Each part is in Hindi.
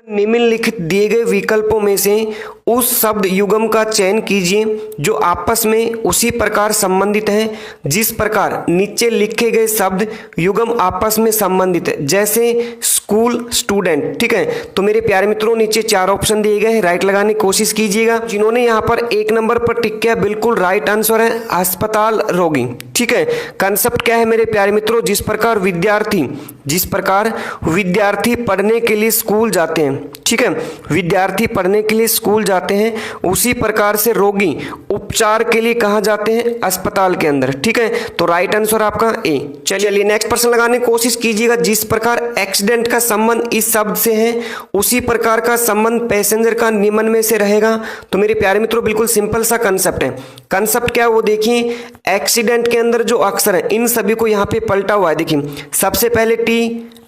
निम्नलिखित दिए गए विकल्पों में से उस शब्द युग्म का चयन कीजिए जो आपस में उसी प्रकार संबंधित हैं जिस प्रकार नीचे लिखे गए शब्द युग्म आपस में संबंधित है, जैसे स्कूल, स्टूडेंट। ठीक है, तो मेरे प्यारे मित्रों नीचे 4 ऑप्शन दिए गए हैं, राइट लगाने की कोशिश कीजिएगा। जिन्होंने यहाँ पर 1 नंबर पर टिक किया बिल्कुल राइट आंसर है अस्पताल, रोगी। ठीक है, कंसेप्ट क्या है मेरे प्यारे मित्रों, जिस प्रकार विद्यार्थी पढ़ने के लिए स्कूल जाते हैं, ठीक है, विद्यार्थी पढ़ने के लिए स्कूल जाते हैं, उसी प्रकार से रोगी उपचार के लिए कहाँ जाते हैं, अस्पताल के अंदर। ठीक है, तो राइट आंसर आपका ए। चलिए नेक्स्ट प्रश्न लगाने की कोशिश कीजिएगा। जिस प्रकार एक्सीडेंट का संबंध इस शब्द से है उसी प्रकार का संबंध पैसेंजर का निम्न में से रहेगा। तो मेरे प्यारे मित्रों बिल्कुल सिंपल सा कंसेप्ट है। कंसेप्ट क्या है वो देखिए, एक्सीडेंट के अंदर जो अक्षर है इन सभी को यहाँ पे पलटा हुआ है। देखिए सबसे पहले टी,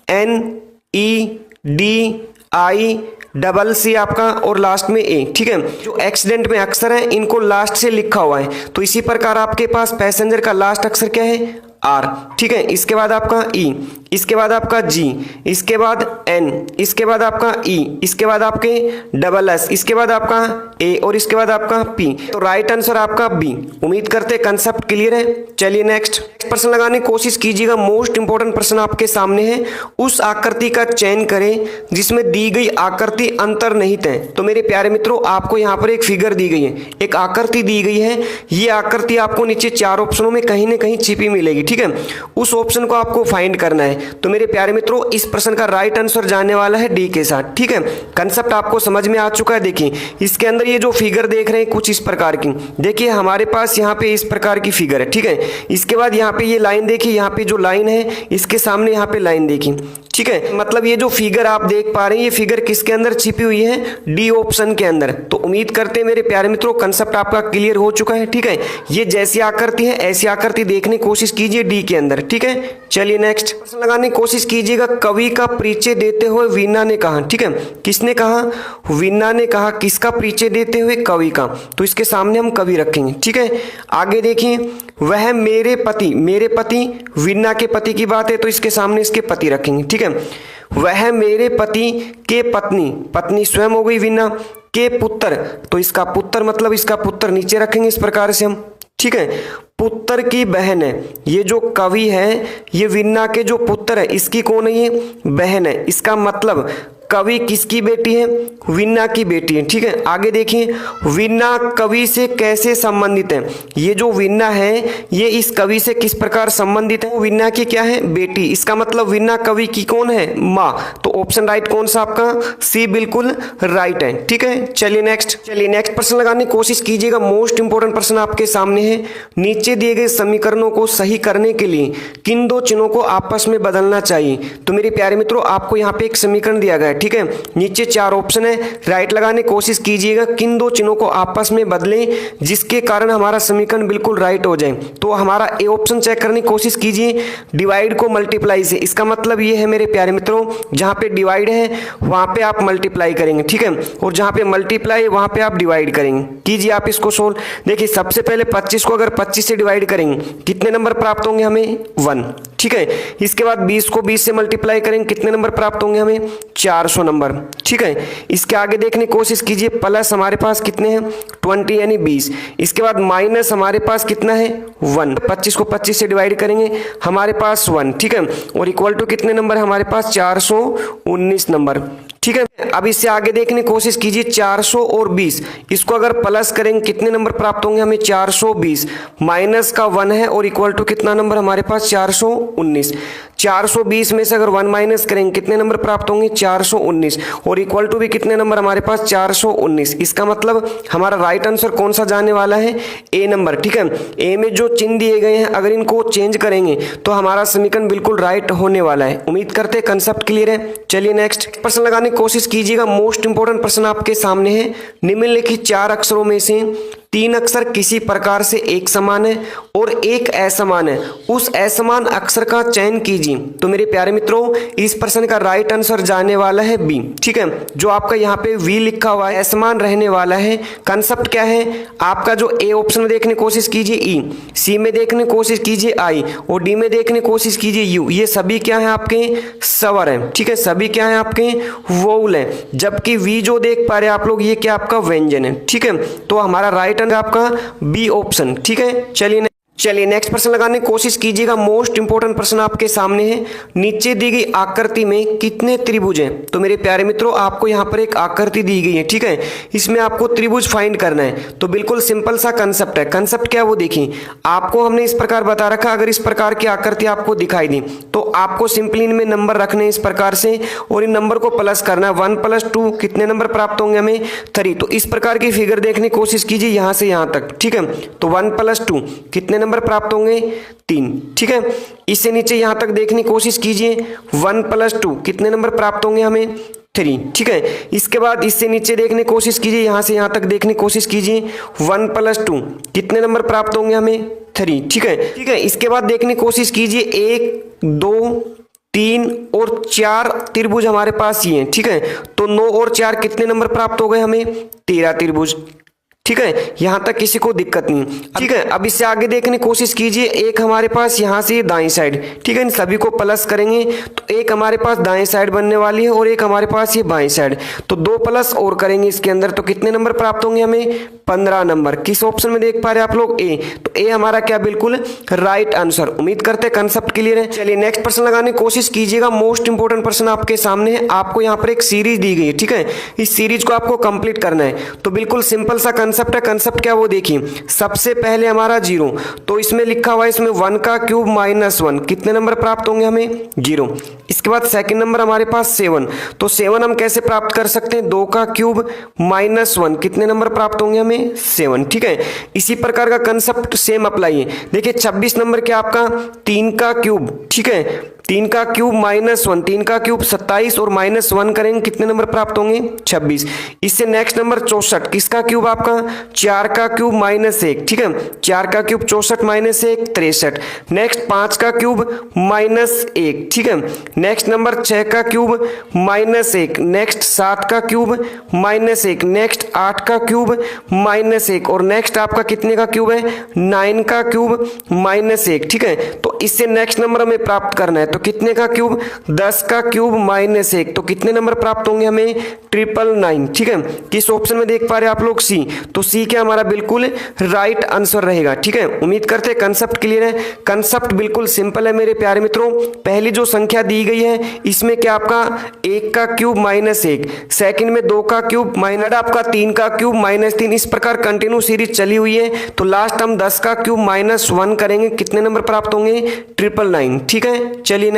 एन, ई, डी, आई, डबल सी आपका और लास्ट में ए। ठीक है, जो एक्सीडेंट में अक्षर है इनको लास्ट से लिखा हुआ है, तो इसी प्रकार आपके पास पैसेंजर का लास्ट अक्षर क्या है, आर। ठीक है, इसके बाद आपका ई, इसके बाद आपका जी, इसके बाद एन, इसके बाद आपका ई, इसके बाद आपके डबल एस, इसके बाद आपका ए और इसके बाद आपका पी। तो राइट आंसर आपका बी। उम्मीद करते कंसेप्ट क्लियर है। चलिए नेक्स्ट प्रश्न लगाने की कोशिश कीजिएगा। मोस्ट इंपोर्टेंट प्रश्न आपके सामने है। उस आकृति का चयन करें जिसमें दी गई आकृति अंतर्निहित है। तो मेरे प्यारे मित्रों आपको यहाँ पर एक फिगर दी गई है, एक आकृति दी गई है। ये आकृति आपको नीचे 4 ऑप्शनों में कहीं ना कहीं छिपी मिलेगी। ठीक है, उस ऑप्शन को आपको फाइंड करना है। तो मेरे प्यारे मित्रों इस प्रश्न का राइट आंसर जाने वाला है डी के साथ। ठीक है, कंसेप्ट आपको समझ में आ चुका है। देखिए इसके अंदर ये जो फिगर देख रहे हैं कुछ इस प्रकार की, देखिए हमारे पास यहाँ पे इस प्रकार की फिगर है। ठीक है, इसके बाद यहाँ पे ये लाइन देखिए, यहाँ पे जो लाइन है इसके सामने यहाँ पे लाइन देखिए। ठीक है, मतलब ये जो फिगर आप देख पा रहे हैं ये फिगर किसके अंदर छिपी हुई है, डी ऑप्शन के अंदर। तो उम्मीद करते हैं मेरे प्यारे मित्रों कंसेप्ट आपका क्लियर हो चुका है। ठीक है, ये जैसी आकृति है ऐसी आकृति देखने की कोशिश कीजिए डी के अंदर। ठीक है, चलिए नेक्स्ट प्रश्न लगाने की कोशिश कीजिएगा। कवि का परिचय देते हुए वीणा ने कहा, ठीक है, किसने कहा, वीणा ने कहा। किसका परिचय देते हुए, कवि का। तो इसके सामने हम कवि रखेंगे। ठीक है, आगे देखिए, वह मेरे पति, वीणा के पति की बात है तो इसके सामने इसके पति रखेंगे। ठीक है, वह मेरे पति के पत्नी स्वयं हो गई वीणा, के पुत्र, तो इसका पुत्र मतलब इसका पुत्र नीचे रखेंगे इस प्रकार से हम। ठीक है, पुत्र की बहन है, ये जो कवि है ये वीणा के जो पुत्र है इसकी कौन है, ये बहन है। इसका मतलब कवि किसकी बेटी है, वीणा की बेटी है। ठीक है, आगे देखिए, वीणा कवि से कैसे संबंधित है। ये जो वीणा है ये इस कवि से किस प्रकार संबंधित है, वीणा की क्या है, बेटी। इसका मतलब वीणा कवि की कौन है, माँ। तो ऑप्शन राइट कौन सा आपका, सी बिल्कुल राइट है। ठीक है, चलिए नेक्स्ट प्रश्न लगाने की कोशिश कीजिएगा। मोस्ट इंपोर्टेंट प्रश्न आपके सामने है। नीचे दिए गए समीकरणों को सही करने के लिए किन 2 चिन्हों को आपस में बदलना चाहिए। तो मेरे प्यारे मित्रों आपको यहाँ पे एक समीकरण दिया गया है। ठीक है, नीचे 4 ऑप्शन है, राइट लगाने की कोशिश कीजिएगा। किन 2 चिन्हों को आपस में बदलें जिसके कारण हमारा समीकरण बिल्कुल राइट हो जाए। तो हमारा ए ऑप्शन चेक करने की कोशिश कीजिए, डिवाइड को मल्टीप्लाई से। इसका मतलब ये है मेरे प्यारे मित्रों जहां पे डिवाइड है वहां पे आप मल्टीप्लाई करेंगे। ठीक है, और जहां पे मल्टीप्लाई है वहां पे आप डिवाइड करेंगे। कीजिए आप इसको सोल्व। देखिए सबसे पहले 25 को अगर 25 से डिवाइड करेंगे कितने नंबर प्राप्त होंगे हमें, 1। ठीक है, इसके बाद 20 को 20 से मल्टीप्लाई करेंगे कितने नंबर प्राप्त होंगे हमें, 400 नंबर। ठीक है, इसके आगे देखने की कोशिश कीजिए, प्लस हमारे पास कितने हैं, 20 यानी 20। इसके बाद माइनस हमारे पास कितना है, 1। 25 को 25 से डिवाइड करेंगे हमारे पास 1। ठीक है, और इक्वल टू कितने नंबर है हमारे पास, 419 नंबर। ठीक है, अब इससे आगे देखने की कोशिश कीजिए, 400 और 20 इसको अगर प्लस करेंगे कितने नंबर प्राप्त होंगे हमें, 420। माइनस का 1 है और इक्वल टू कितना नंबर हमारे पास, 419। 420 में से अगर 1 माइनस करेंगे कितने नंबर प्राप्त होंगे, 419 और इक्वल टू भी कितने नंबर हमारे पास, 419। इसका मतलब हमारा राइट आंसर कौन सा जाने वाला है, ए नंबर। ठीक है, ए में जो चिन्ह दिए गए हैं अगर इनको चेंज करेंगे तो हमारा समीकरण बिल्कुल राइट होने वाला है। उम्मीद करते हैं कंसेप्ट क्लियर है। चलिए नेक्स्ट प्रश्न लगाने की कोशिश कीजिएगा। मोस्ट इंपोर्टेंट प्रश्न आपके सामने है। निम्नलिखित 4 अक्षरों में से तीन अक्षर किसी प्रकार से एक समान है और एक असमान है, उस असमान अक्षर का चयन कीजिए। तो मेरे प्यारे मित्रों, इस प्रश्न का राइट आंसर जाने वाला है बी। ठीक है, जो आपका यहाँ पे वी लिखा हुआ है असमान रहने वाला है। कंसेप्ट क्या है आपका, जो ए ऑप्शन में देखने की कोशिश कीजिए ई, सी में देखने की कोशिश कीजिए आई और डी में देखने की कोशिश कीजिए यू। ये सभी क्या है आपके स्वर है। ठीक है, सभी क्या है आपके वोवल है, जबकि वी जो देख पा रहे हैं आप लोग ये क्या आपका व्यंजन है। ठीक है, तो हमारा राइट आंसर आपका बी ऑप्शन। ठीक है, चलिए नेक्स्ट प्रश्न लगाने की कोशिश कीजिएगा। मोस्ट इंपोर्टेंट प्रश्न आपके सामने है, नीचे दी गई आकृति में कितने त्रिभुज हैं। तो मेरे प्यारे मित्रों, आपको यहाँ पर एक आकृति दी गई है। ठीक है, इसमें आपको त्रिभुज फाइंड करना है। तो बिल्कुल सिंपल सा कंसेप्ट है। कंसेप्ट क्या है वो देखिए, आपको हमने इस प्रकार बता रखा, अगर इस प्रकार की आकृति आपको दिखाई दी तो आपको सिंपली इनमें नंबर रखने इस प्रकार से और इन नंबर को प्लस करना है। 1 + 2 कितने नंबर प्राप्त होंगे हमें 3। तो इस प्रकार की फिगर देखने की कोशिश कीजिए यहाँ से यहाँ तक। ठीक है, तो 1 + 2 कितने नंबर प्राप्त होंगे 3। ठीक है, इससे नीचे यहां तक देखने की कोशिश कीजिए 1 + 2 कितने नंबर प्राप्त होंगे हमें 3। ठीक है, इसके बाद इससे नीचे देखने की कोशिश कीजिए, यहां से यहां तक देखने की कोशिश कीजिए 1 + 2 कितने नंबर प्राप्त होंगे हमें 3। ठीक है, इसके बाद देखने की कोशिश कीजिए 1 2 3 और 4 त्रिभुज हमारे पास ये हैं। ठीक है, तो 9 और 4 कितने नंबर प्राप्त हो गए हमें 13 त्रिभुज। ठीक है, यहां तक किसी को दिक्कत नहीं। ठीक है, अब इससे आगे देखने की कोशिश कीजिए, एक हमारे पास यहां से दाईं साइड। ठीक है, इन सभी को प्लस करेंगे तो एक हमारे पास दाईं साइड बनने वाली है और एक हमारे पास ये बाईं साइड। तो 2 प्लस और करेंगे इसके अंदर तो कितने नंबर प्राप्त होंगे हमें 15 नंबर। किस ऑप्शन में देख पा रहे हैं आप लोग ए। तो ए हमारा क्या बिल्कुल राइट आंसर। उम्मीद करते हैं कंसेप्ट क्लियर है। चलिए नेक्स्ट प्रश्न लगाने की कोशिश कीजिएगा। मोस्ट इंपोर्टेंट प्रश्न आपके सामने है, आपको यहाँ पर एक सीरीज दी गई है। ठीक है, इस सीरीज को आपको कंप्लीट करना है। तो बिल्कुल सिंपल सा कंसेप्ट है। कंसेप्ट क्या वो देखिए, सबसे पहले हमारा 0, तो इसमें लिखा हुआ है इसमें 1 का क्यूब -1 कितने नंबर प्राप्त होंगे हमें 0। इसके बाद सेकंड नंबर हमारे पास 7, तो 7 हम कैसे प्राप्त कर सकते हैं 2 का क्यूब -1 कितने नंबर प्राप्त होंगे हमें 7। ठीक है, इसी प्रकार का कंसेप्ट सेम अप्लाई है। देखिए 26 नंबर क्या आपका 3 का क्यूब। ठीक है, 3 का क्यूब -1 3 का क्यूब 27 और -1 करेंगे कितने नंबर प्राप्त होंगे 26। इससे नेक्स्ट नंबर 64 किसका क्यूब आपका 4 का क्यूब -1। ठीक है, 4 का क्यूब 64 -1 63। नेक्स्ट 5 का क्यूब -1। ठीक है, नेक्स्ट नंबर 6 का क्यूब -1। नेक्स्ट 7 का क्यूब -1। नेक्स्ट 8 का क्यूब -1 और नेक्स्ट आपका कितने का क्यूब है 9 का क्यूब -1। ठीक है, तो इससे नेक्स्ट नंबर हमें प्राप्त करना है। तो कितने का क्यूब 10 का क्यूब -1 तो कितने नंबर प्राप्त होंगे हमें 999। ठीक है, किस ऑप्शन में देख पा रहे हैं आप लोग सी। तो सी क्या हमारा बिल्कुल राइट आंसर रहेगा। ठीक है, उम्मीद करते हैं कंसेप्ट क्लियर है। कंसेप्ट बिल्कुल सिंपल है मेरे प्यारे मित्रों। पहली जो संख्या दी गई है इसमें क्या आपका 1 का क्यूब -1, सेकंड में 2 का क्यूब माइनस आपका 3 का क्यूब -3, इस प्रकार कंटिन्यू सीरीज चली हुई है। तो लास्ट हम 10 का क्यूब -1 करेंगे कितने नंबर प्राप्त होंगे 999। ठीक है, चलिए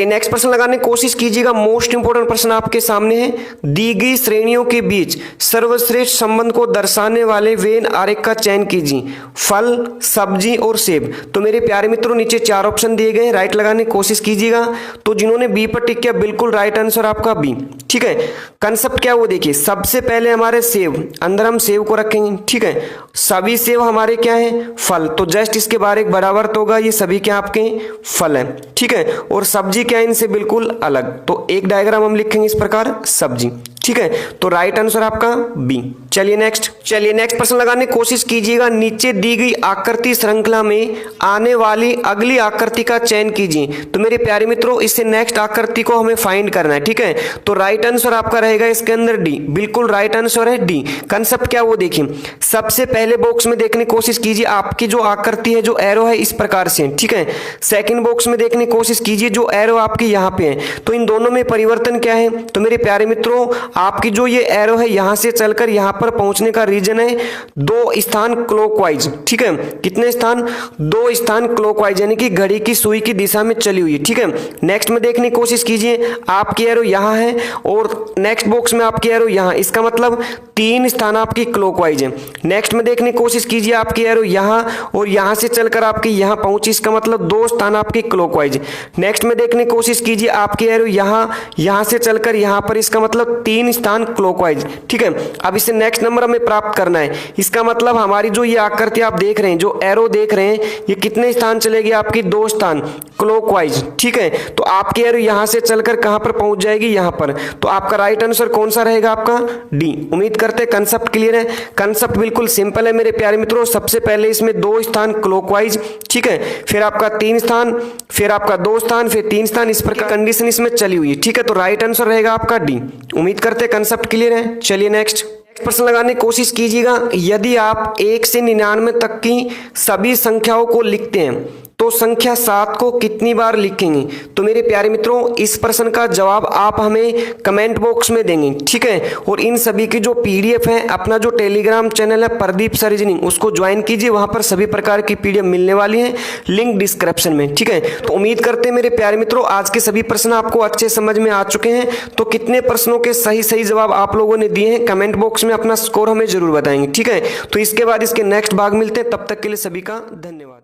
नेक्स्ट प्रश्न लगाने की कोशिश कीजिएगा। मोस्ट इंपोर्टेंट प्रश्न आपके सामने है, दी गई श्रेणियों के बीच सर्वश्रेष्ठ संबंध को दर्शाने वाले वेन आरेख का चयन कीजिए, फल, सब्जी और सेब। तो मेरे प्यारे मित्रों नीचे 4 ऑप्शन दिए गए, राइट लगाने की कोशिश कीजिएगा। तो जिन्होंने बी पर टिक किया बिल्कुल राइट आंसर आपका बी। ठीक है, कंसेप्ट क्या वो देखिए, सबसे पहले हमारे सेब, अंदर हम सेब को रखेंगे। ठीक है, सभी सेब हमारे क्या है फल, तो जस्ट इसके बाहर एक बराबर तो होगा, ये सभी क्या आपके फल है। ठीक है, और सब्जी क्या है इनसे बिल्कुल अलग, तो एक डायग्राम हम लिखेंगे इस प्रकार सब्जी। ठीक है, तो राइट आंसर आपका बी। चलिए नेक्स्ट प्रश्न लगाने की कोशिश कीजिएगा। नीचे दी गई आकृति श्रृंखला में आने वाली अगली आकृति का चयन कीजिए। तो मेरे प्यारे मित्रों इससे नेक्स्ट आकृति को हमें फाइंड करना है। ठीक है, तो राइट आंसर आपका रहेगा इसके अंदर डी, बिल्कुल राइट आंसर है डी। कंसेप्ट क्या वो देखिए, सबसे पहले बॉक्स में देखने की कोशिश कीजिए, आपकी जो आकृति है जो एरो है इस प्रकार से। ठीक है, सेकंड बॉक्स में देखने की कोशिश कीजिए, जो एरो आपकी यहाँ पे है, तो इन दोनों में परिवर्तन क्या है। तो मेरे प्यारे मित्रों आपकी जो ये एरो है यहां से चलकर यहां पर पहुंचने का रीजन है 2 स्थान क्लॉकवाइज। ठीक है, कितने स्थान 2 स्थान क्लॉकवाइज, यानी कि घड़ी की सुई की दिशा में चली हुई है। ठीक है, नेक्स्ट में देखने की कोशिश कीजिए, आपकी एरो यहां है और नेक्स्ट बॉक्स में आपकी एरो यहां, इसका मतलब 3 स्थान आपकी क्लॉकवाइज है। नेक्स्ट में देखने की कोशिश कीजिए, आपकी एरो यहां और यहां से चलकर आपकी यहां पहुंची, इसका मतलब 2 स्थान आपकी क्लॉकवाइज। नेक्स्ट में देखने की कोशिश कीजिए, आपकी एरो यहां से चलकर यहां पर, इसका मतलब 3 3 स्थान क्लॉकवाइज। ठीक है, अब इससे नेक्स्ट नंबर हमें प्राप्त करना है। इसका मतलब हमारी जो ये आकृति आप देख रहे हैं, जो एरो देख रहे हैं, ये कितने स्थान चलेगी आपकी? 2 स्थान क्लॉकवाइज। ठीक है, तो आपकी एरो यहां से चलकर कहां पर पहुंच जाएगी? यहां पर। तो आपका राइट आंसर कौन सा रहेगा? आपका डी। उम्मीद करते हैं कंसेप्ट क्लियर है। कंसेप्ट बिल्कुल सिंपल है मेरे प्यारे मित्रों। सबसे पहले इसमें 2 स्थान क्लॉकवाइज, ठीक है, फिर आपका 3 स्थान, फिर आपका 2 स्थान, फिर 3 स्थान, इस प्रकार कंडीशन इसमें चली हुई है। ठीक है, तो राइट आंसर रहेगा आपका डी। उम्मीद करते हैं कंसेप्ट क्लियर है। चलिए नेक्स्ट प्रश्न लगाने की कोशिश कीजिएगा। यदि आप 1 से 99 तक की सभी संख्याओं को लिखते हैं तो संख्या 7 को कितनी बार लिखेंगे? तो मेरे प्यारे मित्रों, इस प्रश्न का जवाब आप हमें कमेंट बॉक्स में देंगे। ठीक है, और इन सभी की जो पीडीएफ है, अपना जो टेलीग्राम चैनल है प्रदीप सर रीजनिंग, उसको ज्वाइन कीजिए। वहां पर सभी प्रकार की पीडीएफ मिलने वाली है, लिंक डिस्क्रिप्शन में। ठीक है, तो उम्मीद करते हैं मेरे प्यारे मित्रों आज के सभी प्रश्न आपको अच्छे समझ में आ चुके हैं। तो कितने प्रश्नों के सही सही जवाब आप लोगों ने दिए हैं, कमेंट बॉक्स में अपना स्कोर हमें जरूर बताएंगे। ठीक है, तो इसके बाद इसके नेक्स्ट भाग मिलते हैं। तब तक के लिए सभी का धन्यवाद।